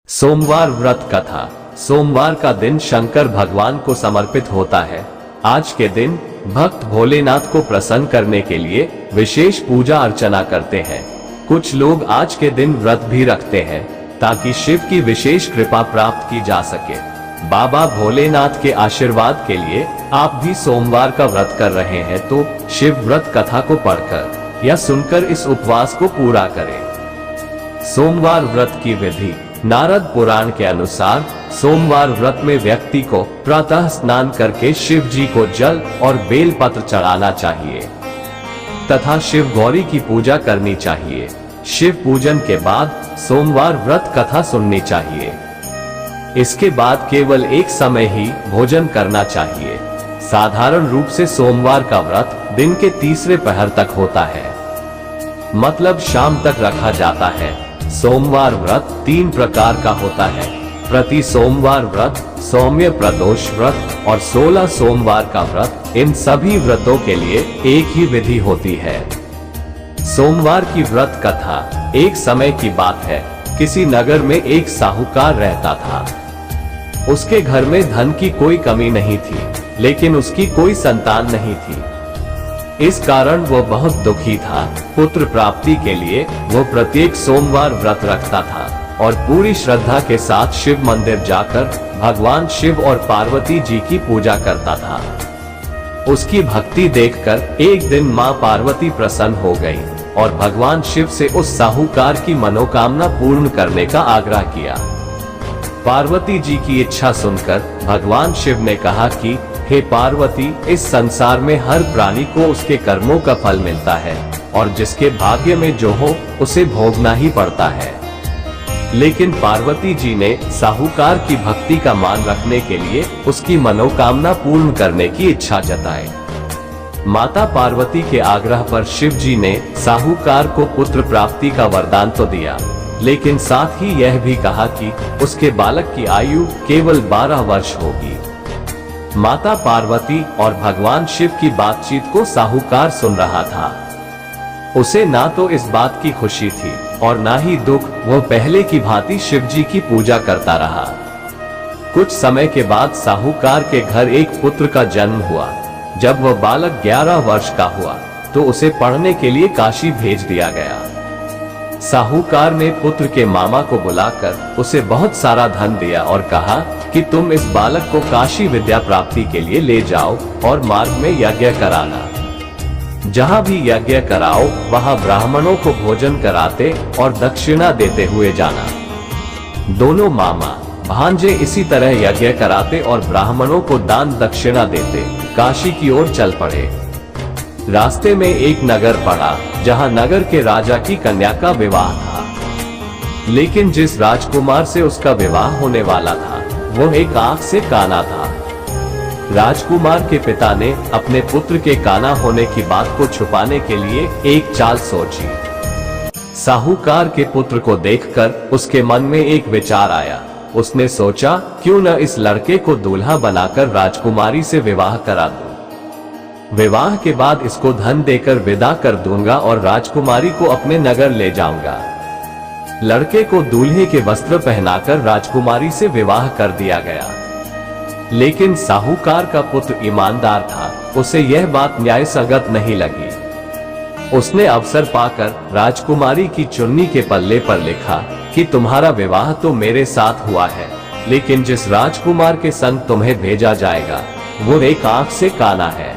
सोमवार व्रत कथा। सोमवार का दिन शंकर भगवान को समर्पित होता है। आज के दिन भक्त भोलेनाथ को प्रसन्न करने के लिए विशेष पूजा अर्चना करते हैं। कुछ लोग आज के दिन व्रत भी रखते हैं ताकि शिव की विशेष कृपा प्राप्त की जा सके। बाबा भोलेनाथ के आशीर्वाद के लिए आप भी सोमवार का व्रत कर रहे हैं तो शिव व्रत कथा को पढ़कर या सुनकर इस उपवास को पूरा करें। सोमवार व्रत की विधि। नारद पुराण के अनुसार सोमवार व्रत में व्यक्ति को प्रातः स्नान करके शिव जी को जल और बेल पत्र चढ़ाना चाहिए तथा शिव गौरी की पूजा करनी चाहिए। शिव पूजन के बाद सोमवार व्रत कथा सुननी चाहिए। इसके बाद केवल एक समय ही भोजन करना चाहिए। साधारण रूप से सोमवार का व्रत दिन के तीसरे पहर तक होता है, मतलब शाम तक रखा जाता है। सोमवार व्रत 3 प्रकार का होता है: प्रति सोमवार व्रत, सौम्य प्रदोष व्रत और 16 सोमवार का व्रत। इन सभी व्रतों के लिए एक ही विधि होती है। सोमवार की व्रत कथा। एक समय की बात है, किसी नगर में एक साहूकार रहता था। उसके घर में धन की कोई कमी नहीं थी, लेकिन उसकी कोई संतान नहीं थी। इस कारण वह बहुत दुखी था। पुत्र प्राप्ति के लिए वह प्रत्येक सोमवार व्रत रखता था और पूरी श्रद्धा के साथ शिव मंदिर जाकर भगवान शिव और पार्वती जी की पूजा करता था। उसकी भक्ति देखकर एक दिन मां पार्वती प्रसन्न हो गई और भगवान शिव से उस साहूकार की मनोकामना पूर्ण करने का आग्रह किया। पार्वती जी की इच्छा सुनकर भगवान शिव ने कहा कि हे पार्वती, इस संसार में हर प्राणी को उसके कर्मों का फल मिलता है और जिसके भाग्य में जो हो उसे भोगना ही पड़ता है। लेकिन पार्वती जी ने साहूकार की भक्ति का मान रखने के लिए उसकी मनोकामना पूर्ण करने की इच्छा जताई। माता पार्वती के आग्रह पर शिव जी ने साहूकार को पुत्र प्राप्ति का वरदान तो दिया, लेकिन साथ ही यह भी कहा कि उसके बालक की आयु केवल 12 वर्ष होगी। माता पार्वती और भगवान शिव की बातचीत को साहूकार सुन रहा था। उसे ना तो इस बात की खुशी थी और ना ही दुख। वह पहले की भांति शिव जी की पूजा करता रहा। कुछ समय के बाद साहूकार के घर एक पुत्र का जन्म हुआ। जब वह बालक 11 वर्ष का हुआ तो उसे पढ़ने के लिए काशी भेज दिया गया। साहूकार ने पुत्र के मामा को बुलाकर उसे बहुत सारा धन दिया और कहा कि तुम इस बालक को काशी विद्या प्राप्ति के लिए ले जाओ और मार्ग में यज्ञ कराना। जहाँ भी यज्ञ कराओ वहाँ ब्राह्मणों को भोजन कराते और दक्षिणा देते हुए जाना। दोनों मामा भांजे इसी तरह यज्ञ कराते और ब्राह्मणों को दान दक्षिणा देते काशी की ओर चल पड़े। रास्ते में एक नगर पड़ा जहाँ नगर के राजा की कन्या का विवाह था, लेकिन जिस राजकुमार से उसका विवाह होने वाला था वो एक आंख से काना था। राजकुमार के पिता ने अपने पुत्र के काना होने की बात को छुपाने के लिए एक चाल सोची। साहूकार के पुत्र को देखकर उसके मन में एक विचार आया। उसने सोचा, क्यों न इस लड़के को दूल्हा बनाकर राजकुमारी से विवाह करा दूं। विवाह के बाद इसको धन देकर विदा कर दूंगा और राजकुमारी को अपने नगर ले जाऊंगा। लड़के को दूल्हे के वस्त्र पहनाकर राजकुमारी से विवाह कर दिया गया। लेकिन साहूकार का पुत्र ईमानदार था, उसे यह बात न्याय संगत नहीं लगी। उसने अवसर पाकर राजकुमारी की चुन्नी के पल्ले पर लिखा कि तुम्हारा विवाह तो मेरे साथ हुआ है, लेकिन जिस राजकुमार के संग तुम्हें भेजा जाएगा वो एक आंख से काना है।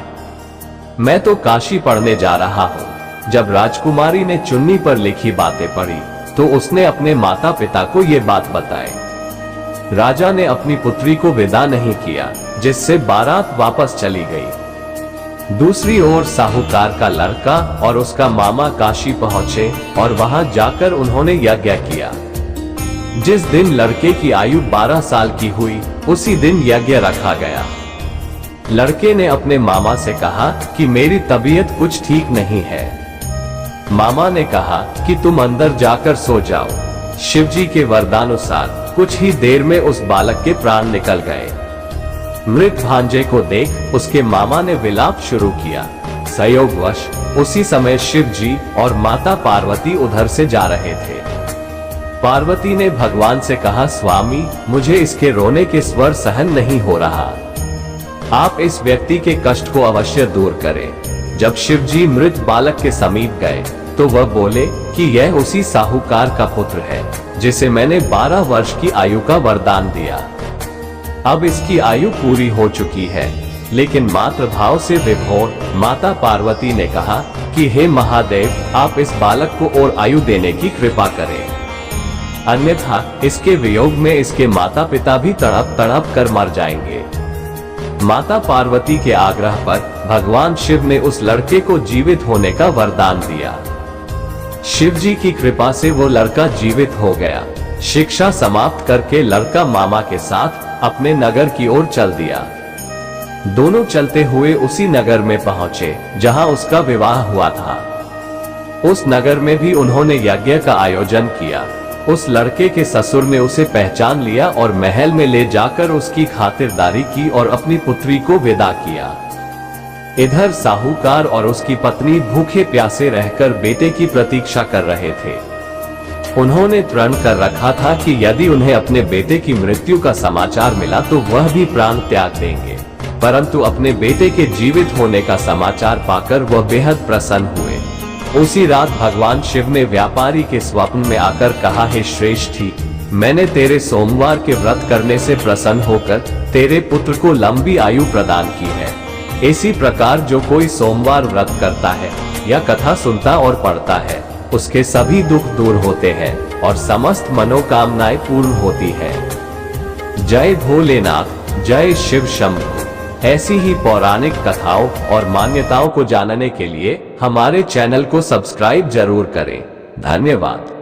मैं तो काशी पढ़ने जा रहा हूँ। जब राजकुमारी ने चुन्नी पर लिखी बातें पढ़ी तो उसने अपने माता पिता को ये बात बताई। राजा ने अपनी पुत्री को विदा नहीं किया, जिससे बारात वापस चली गई। दूसरी ओर साहूकार का लड़का और उसका मामा काशी पहुंचे और वहां जाकर उन्होंने यज्ञ किया। जिस दिन लड़के की आयु 12 साल की हुई उसी दिन यज्ञ रखा गया। लड़के ने अपने मामा से कहा कि मेरी तबीयत कुछ ठीक नहीं है। मामा ने कहा कि तुम अंदर जाकर सो जाओ। शिवजी के वरदानुसार कुछ ही देर में उस बालक के प्राण निकल गए। मृत भांजे को देख उसके मामा ने विलाप शुरू किया। संयोगवश उसी समय शिव जी और माता पार्वती उधर से जा रहे थे। पार्वती ने भगवान से कहा, स्वामी, मुझे इसके रोने के स्वर सहन नहीं हो रहा। आप इस व्यक्ति के कष्ट को अवश्य दूर करें। जब शिव जी मृत बालक के समीप गए तो वह बोले कि यह उसी साहूकार का पुत्र है जिसे मैंने 12 वर्ष की आयु का वरदान दिया। अब इसकी आयु पूरी हो चुकी है। लेकिन मातृभाव से विभोर माता पार्वती ने कहा कि हे महादेव, आप इस बालक को और आयु देने की कृपा करें, अन्यथा इसके वियोग में इसके माता पिता भी तड़प तड़प कर मर जाएंगे। माता पार्वती के आग्रह पर भगवान शिव ने उस लड़के को जीवित होने का वरदान दिया। शिव जी की कृपा से वो लड़का जीवित हो गया। शिक्षा समाप्त करके लड़का मामा के साथ अपने नगर की ओर चल दिया। दोनों चलते हुए उसी नगर में पहुंचे जहां उसका विवाह हुआ था। उस नगर में भी उन्होंने यज्ञ का आयोजन किया। उस लड़के के ससुर ने उसे पहचान लिया और महल में ले जाकर उसकी खातिरदारी की और अपनी पुत्री को विदा किया। इधर साहूकार और उसकी पत्नी भूखे प्यासे रहकर बेटे की प्रतीक्षा कर रहे थे। उन्होंने प्रण कर रखा था कि यदि उन्हें अपने बेटे की मृत्यु का समाचार मिला तो वह भी प्राण त्याग देंगे, परंतु अपने बेटे के जीवित होने का समाचार पाकर वह बेहद प्रसन्न हुए। उसी रात भगवान शिव ने व्यापारी के स्वप्न में आकर कहा, हे श्रेष्ठी, मैंने तेरे सोमवार के व्रत करने से प्रसन्न होकर तेरे पुत्र को लंबी आयु प्रदान की है। इसी प्रकार जो कोई सोमवार व्रत करता है या कथा सुनता और पढ़ता है, उसके सभी दुख दूर होते हैं और समस्त मनोकामनाएं पूर्ण होती है। जय भोलेनाथ, जय शिव शंभू। ऐसी ही पौराणिक कथाओं और मान्यताओं को जानने के लिए हमारे चैनल को सब्सक्राइब जरूर करें। धन्यवाद।